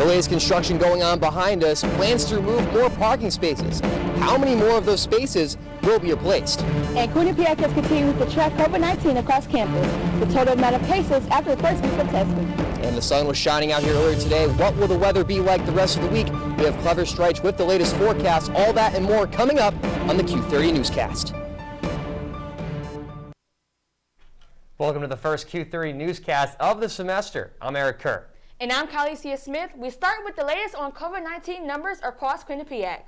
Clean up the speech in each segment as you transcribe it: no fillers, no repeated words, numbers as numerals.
latest construction going on behind us plans to remove more parking spaces. How many more of those spaces will be replaced? And Quinnipiac has continued to track COVID-19 across campus, the total amount of cases after the first week of testing. And the sun was shining out here earlier today. What will the weather be like the rest of the week? We have Clever Strikes with the latest forecast. All that and more coming up on the Q30 Newscast. Welcome to the first Q30 Newscast of the semester. I'm Eric Kerr. And I'm Kylie Smith. We start with the latest on COVID-19 numbers across Quinnipiac.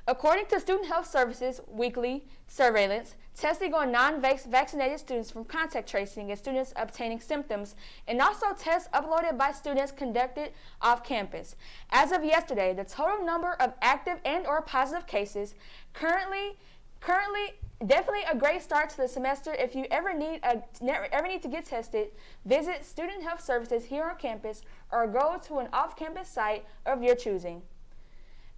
According to Student Health Services weekly surveillance, testing on non-vaccinated students from contact tracing and students obtaining symptoms, and also tests uploaded by students conducted off campus. As of yesterday, the total number of active and or positive cases currently definitely a great start to the semester. If you ever need to get tested, visit Student Health Services here on campus or go to an off-campus site of your choosing.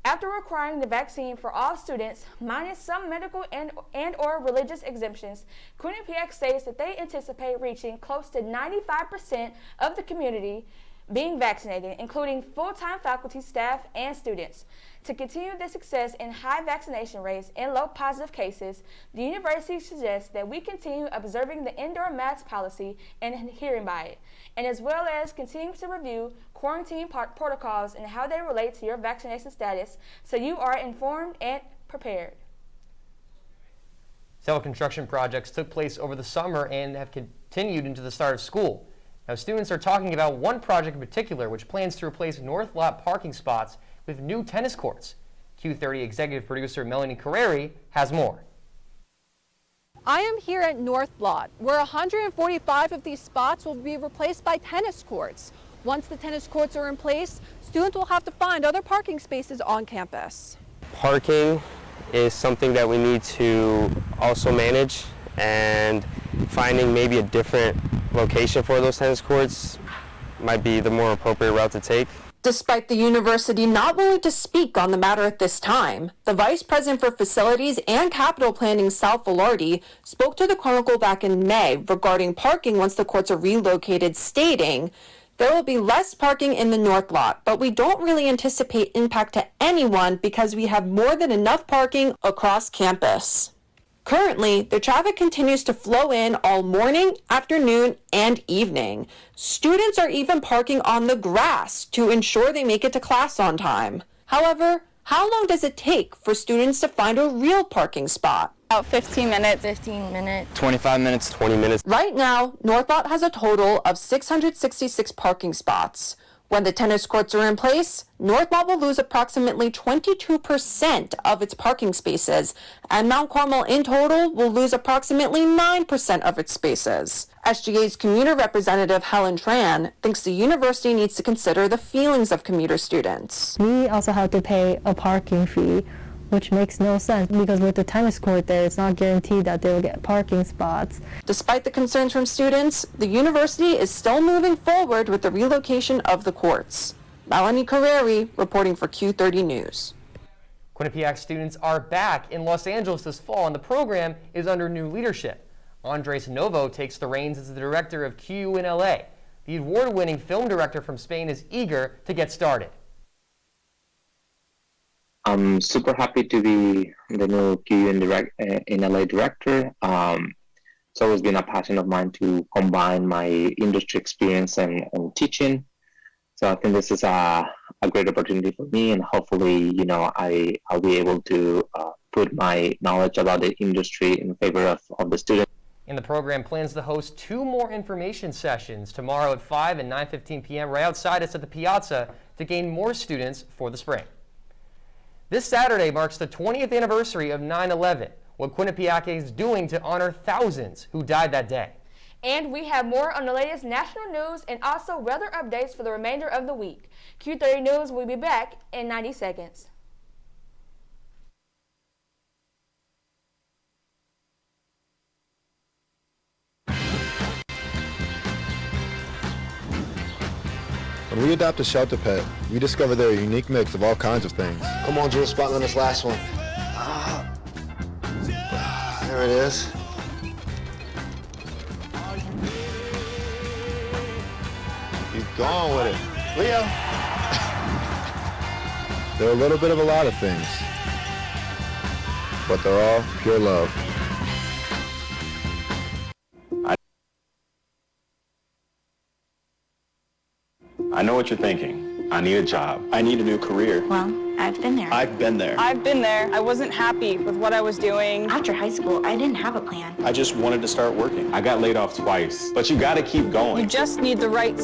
After requiring the vaccine for all students, minus some medical and or religious exemptions, Quinnipiac states that they anticipate reaching close to 95% of the community being vaccinated, including full-time faculty, staff, and students. To continue the success in high vaccination rates and low positive cases, the university suggests that we continue observing the indoor mask policy and adhering by it, and as well as continue to review quarantine protocols and how they relate to your vaccination status so you are informed and prepared. Several construction projects took place over the summer and have continued into the start of school. Now, students are talking about one project in particular which plans to replace north lot parking spots with new tennis courts. Q30 executive producer Melanie Carreri has more. I am here at North Lot, where 145 of these spots will be replaced by tennis courts. Once the tennis courts are in place, students will have to find other parking spaces on campus. Parking is something that we need to also manage, and finding maybe a different location for those tennis courts might be the more appropriate route to take. Despite the university not willing to speak on the matter at this time, the Vice President for Facilities and Capital Planning, Sal Filardi, spoke to the Chronicle back in May regarding parking once the courts are relocated, stating, "There will be less parking in the north lot, but we don't really anticipate impact to anyone because we have more than enough parking across campus." Currently, the traffic continues to flow in all morning, afternoon, and evening. Students are even parking on the grass to ensure they make it to class on time. However, how long does it take for students to find a real parking spot? About 15 minutes. 25 minutes, 20 minutes. Right now, North Lot has a total of 666 parking spots. When the tennis courts are in place, North Lot will lose approximately 22% of its parking spaces, and Mount Carmel in total will lose approximately 9% of its spaces. SGA's commuter representative Helen Tran thinks the university needs to consider the feelings of commuter students. We also have to pay a parking fee, which makes no sense because with the tennis court there, it's not guaranteed that they will get parking spots. Despite the concerns from students, the university is still moving forward with the relocation of the courts. Melanie Carreri reporting for Q30 News. Quinnipiac students are back in Los Angeles this fall, and the program is under new leadership. Andres Novo takes the reins as the director of QU in LA. The award-winning film director from Spain is eager to get started. I'm super happy to be the new QU in LA director. It's always been a passion of mine to combine my industry experience and teaching. So I think this is a great opportunity for me, and hopefully, I'll be able to put my knowledge about the industry in favor of the students. And the program plans to host 2 more information sessions tomorrow at 5 and 9:15 p.m. right outside us at the Piazza to gain more students for the spring. This Saturday marks the 20th anniversary of 9/11, what Quinnipiac is doing to honor thousands who died that day. And we have more on the latest national news and also weather updates for the remainder of the week. Q30 News will be back in 90 seconds. When we adopt a shelter pet, we discover they're a unique mix of all kinds of things. Come on, Drew, spot me on this last one. There it is. Keep going with it. Leo. They're a little bit of a lot of things, but they're all pure love. I know what you're thinking. I need a job. I need a new career. Well, I've been there. I've been there. I've been there. I wasn't happy with what I was doing. After high school, I didn't have a plan. I just wanted to start working. I got laid off twice, but you gotta keep going. You just need the right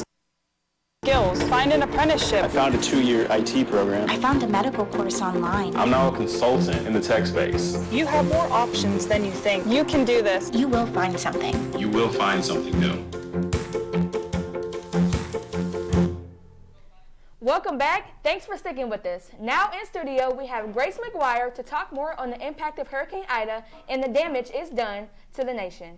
skills. Find an apprenticeship. I found a 2-year IT program. I found a medical course online. I'm now a consultant in the tech space. You have more options than you think. You can do this. You will find something. You will find something new. Welcome back. Thanks for sticking with us. Now in studio, we have Grace McGuire to talk more on the impact of Hurricane Ida and the damage it's done to the nation.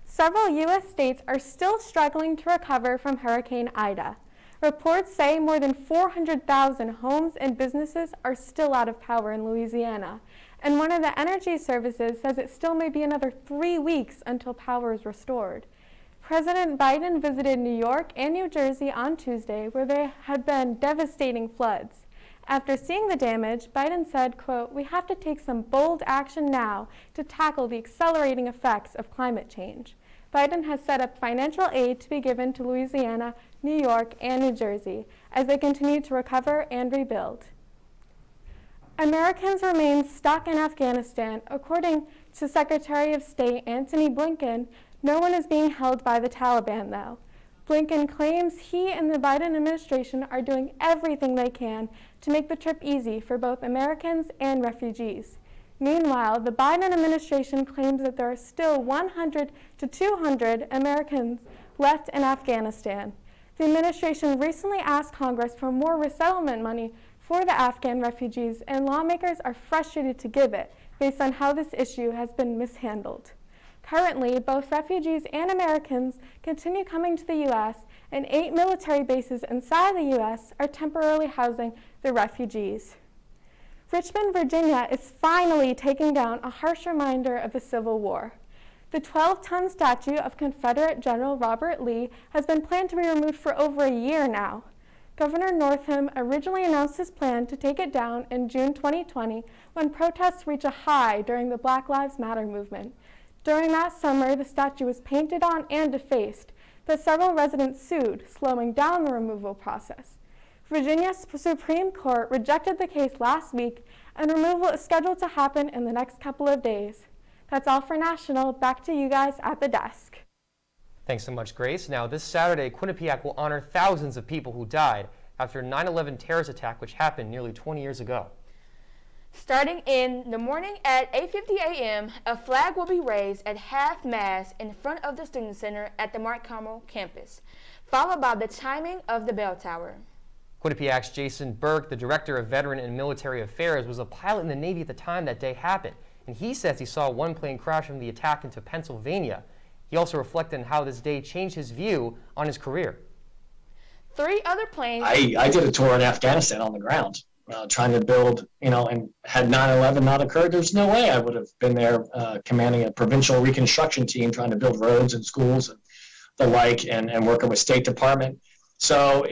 Several U.S. states are still struggling to recover from Hurricane Ida. Reports say more than 400,000 homes and businesses are still out of power in Louisiana. And one of the energy services says it still may be another 3 weeks until power is restored. President Biden visited New York and New Jersey on Tuesday, where there had been devastating floods. After seeing the damage, Biden said, quote, "We have to take some bold action now to tackle the accelerating effects of climate change." Biden has set up financial aid to be given to Louisiana, New York, and New Jersey as they continue to recover and rebuild. Americans remain stuck in Afghanistan. According to Secretary of State Antony Blinken, no one is being held by the Taliban, though. Blinken claims he and the Biden administration are doing everything they can to make the trip easy for both Americans and refugees. Meanwhile, the Biden administration claims that there are still 100 to 200 Americans left in Afghanistan. The administration recently asked Congress for more resettlement money for the Afghan refugees, and lawmakers are frustrated to give it based on how this issue has been mishandled. Currently, both refugees and Americans continue coming to the U.S., and 8 military bases inside the U.S. are temporarily housing the refugees. Richmond, Virginia is finally taking down a harsh reminder of the Civil War. The 12-ton statue of Confederate General Robert Lee has been planned to be removed for over a year now. Governor Northam originally announced his plan to take it down in June 2020 when protests reached a high during the Black Lives Matter movement. During that summer, the statue was painted on and defaced, but several residents sued, slowing down the removal process. Virginia's Supreme Court rejected the case last week, and removal is scheduled to happen in the next couple of days. That's all for National. Back to you guys at the desk. Thanks so much, Grace. Now, this Saturday, Quinnipiac will honor thousands of people who died after a 9/11 terrorist attack which happened nearly 20 years ago. Starting in the morning at 8:50 a.m., a flag will be raised at half-mast in front of the Student Center at the Mark Carmel campus, followed by the chiming of the bell tower. Quinnipiac's Jason Burke, the Director of Veteran and Military Affairs, was a pilot in the Navy at the time that day happened, and he says he saw one plane crash from the attack into Pennsylvania. He also reflected on how this day changed his view on his career. 3 other planes... I did a tour in Afghanistan on the ground. Trying to build, and had 9/11 not occurred, there's no way I would have been there commanding a provincial reconstruction team, trying to build roads and schools and the like, and working with State Department. So,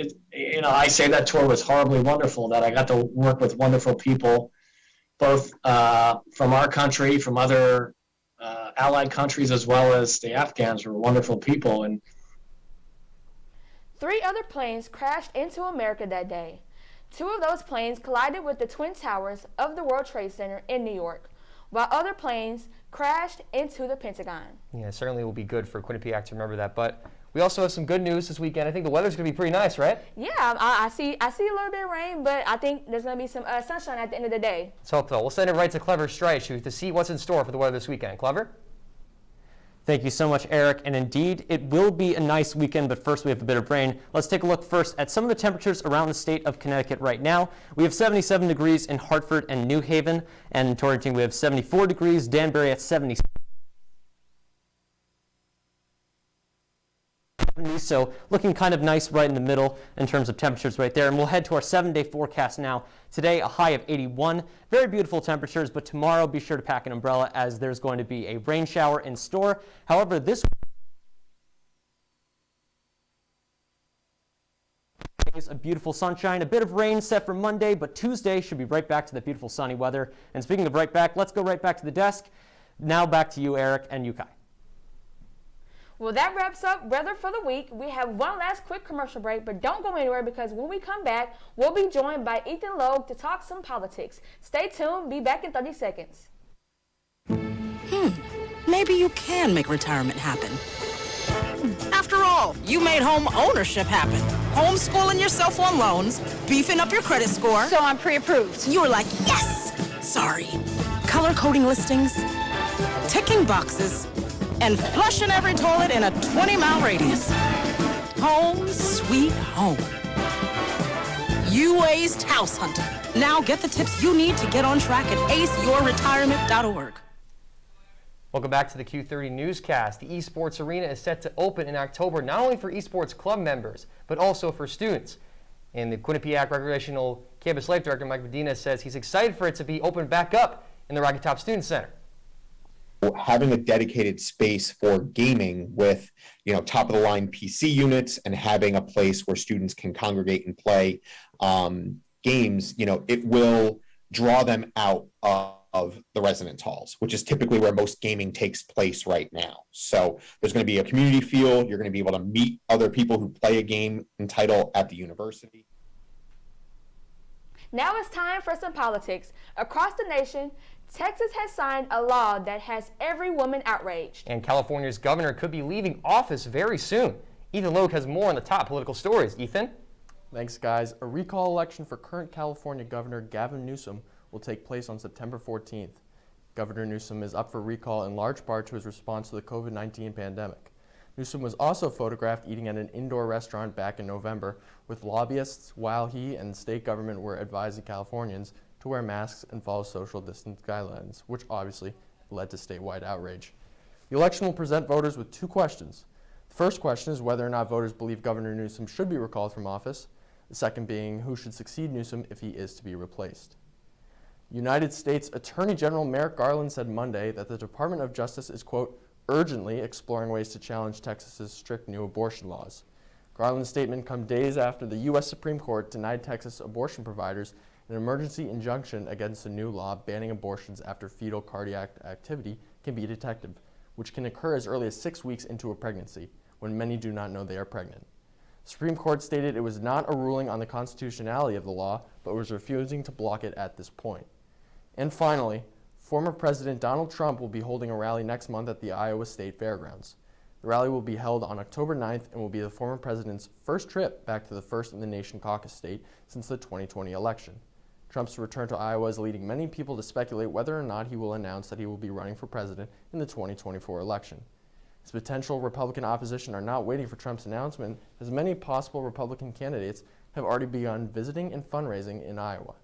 I say that tour was horribly wonderful, that I got to work with wonderful people, both from our country, from other allied countries, as well as the Afghans were wonderful people. And 3 other planes crashed into America that day. 2 of those planes collided with the Twin Towers of the World Trade Center in New York, while other planes crashed into the Pentagon. Yeah, it certainly will be good for Quinnipiac to remember that. But we also have some good news this weekend. I think the weather's going to be pretty nice, right? Yeah, I see a little bit of rain, but I think there's going to be some sunshine at the end of the day. Let's hope so. We'll send it right to Clever Streich to see what's in store for the weather this weekend. Clever? Thank you so much, Eric. And indeed, it will be a nice weekend, but first we have a bit of rain. Let's take a look first at some of the temperatures around the state of Connecticut right now. We have 77 degrees in Hartford and New Haven, and in Torrington we have 74 degrees, Danbury at 76. So looking kind of nice right in the middle in terms of temperatures right there. And we'll head to our 7-day forecast now. Today, a high of 81. Very beautiful temperatures, but tomorrow be sure to pack an umbrella as there's going to be a rain shower in store. However, this days of beautiful sunshine, a bit of rain set for Monday, but Tuesday should be right back to the beautiful sunny weather. And speaking of right back, let's go right back to the desk. Now back to you, Eric and you, Kai. Well, that wraps up weather for the week. We have one last quick commercial break, but don't go anywhere because when we come back, we'll be joined by Ethan Logue to talk some politics. Stay tuned. Be back in 30 seconds. Maybe you can make retirement happen. After all, you made home ownership happen. Homeschooling yourself on loans, beefing up your credit score. So I'm pre-approved. You were like, yes! Sorry. Color coding listings, ticking boxes, and flushing every toilet in a 20-mile radius. Home sweet home. You aced house hunting. Now get the tips you need to get on track at aceyourretirement.org. Welcome back to the Q30 Newscast. The esports arena is set to open in October, not only for esports club members, but also for students. And the Quinnipiac Recreational Campus Life Director, Mike Medina, says he's excited for it to be opened back up in the Rocky Top Student Center. Having a dedicated space for gaming with, top of the line PC units and having a place where students can congregate and play games, it will draw them out of the residence halls, which is typically where most gaming takes place right now. So there's going to be a community feel. You're going to be able to meet other people who play a game and title at the university. Now it's time for some politics. Across the nation, Texas has signed a law that has every woman outraged. And California's governor could be leaving office very soon. Ethan Logue has more on the top political stories. Ethan? Thanks, guys. A recall election for current California Governor Gavin Newsom will take place on September 14th. Governor Newsom is up for recall in large part to his response to the COVID-19 pandemic. Newsom was also photographed eating at an indoor restaurant back in November with lobbyists while he and state government were advising Californians to wear masks and follow social distance guidelines, which obviously led to statewide outrage. The election will present voters with two questions. The first question is whether or not voters believe Governor Newsom should be recalled from office. The second being who should succeed Newsom if he is to be replaced. United States Attorney General Merrick Garland said Monday that the Department of Justice is, quote, urgently exploring ways to challenge Texas's strict new abortion laws. Garland's statement comes days after the U.S. Supreme Court denied Texas abortion providers an emergency injunction against a new law banning abortions after fetal cardiac activity can be detected, which can occur as early as 6 weeks into a pregnancy, when many do not know they are pregnant. The Supreme Court stated it was not a ruling on the constitutionality of the law, but was refusing to block it at this point. And finally, former President Donald Trump will be holding a rally next month at the Iowa State Fairgrounds. The rally will be held on October 9th and will be the former president's first trip back to the first-in-the-nation caucus state since the 2020 election. Trump's return to Iowa is leading many people to speculate whether or not he will announce that he will be running for president in the 2024 election. His potential Republican opposition are not waiting for Trump's announcement, as many possible Republican candidates have already begun visiting and fundraising in Iowa.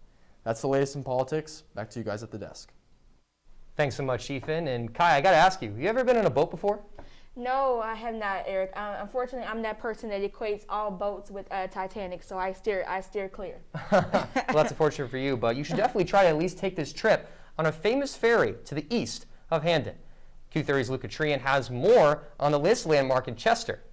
That's the latest in politics. Back to you guys at the desk. Thanks so much, Ethan. And Kai, I got to ask you ever been on a boat before? No, I have not, Eric. Unfortunately, I'm that person that equates all boats with Titanic, so I steer clear. Well, that's unfortunate for you, but you should definitely try to at least take this trip on a famous ferry to the east of Handon. Q30's Luca Trian has more on the list landmark in Chester.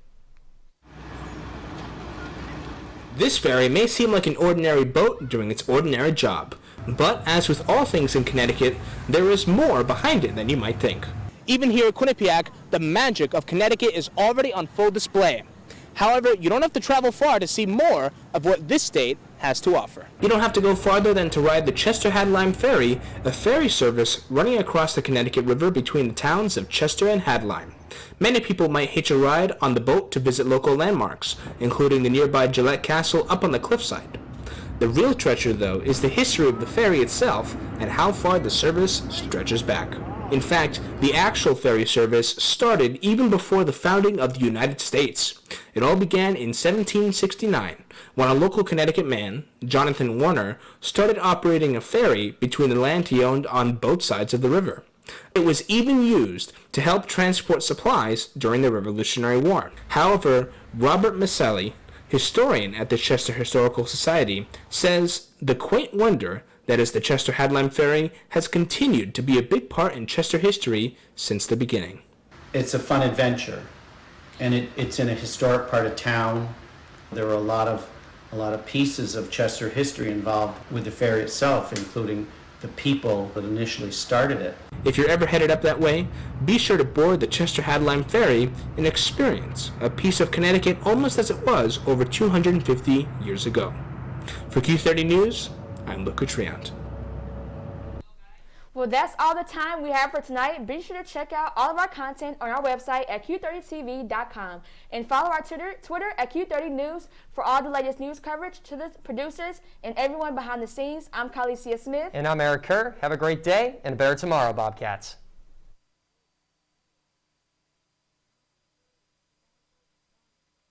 This ferry may seem like an ordinary boat doing its ordinary job, but as with all things in Connecticut, there is more behind it than you might think. Even here at Quinnipiac, the magic of Connecticut is already on full display. However, you don't have to travel far to see more of what this state has to offer. You don't have to go farther than to ride the Chester Hadlime Ferry, a ferry service running across the Connecticut River between the towns of Chester and Hadlime. Many people might hitch a ride on the boat to visit local landmarks, including the nearby Gillette Castle up on the cliffside. The real treasure, though, is the history of the ferry itself and how far the service stretches back. In fact, the actual ferry service started even before the founding of the United States. It all began in 1769, when a local Connecticut man, Jonathan Warner, started operating a ferry between the land he owned on both sides of the river. It was even used to help transport supplies during the Revolutionary War. However, Robert Maselli, historian at the Chester Historical Society, says the quaint wonder that is the Chester Hadlime Ferry has continued to be a big part in Chester history since the beginning. It's a fun adventure, and it's in a historic part of town. There were a lot of a lot of pieces of Chester history involved with the ferry itself, including the people that initially started it. If you're ever headed up that way, be sure to board the Chester Hadline Ferry and experience a piece of Connecticut almost as it was over 250 years ago. For Q30 News, I'm Luke Triant. Well, that's all the time we have for tonight. Be sure to check out all of our content on our website at Q30TV.com and follow our Twitter at Q30 News for all the latest news coverage. To the producers and everyone behind the scenes, I'm Khalesia Smith. And I'm Eric Kerr. Have a great day and a better tomorrow, Bobcats.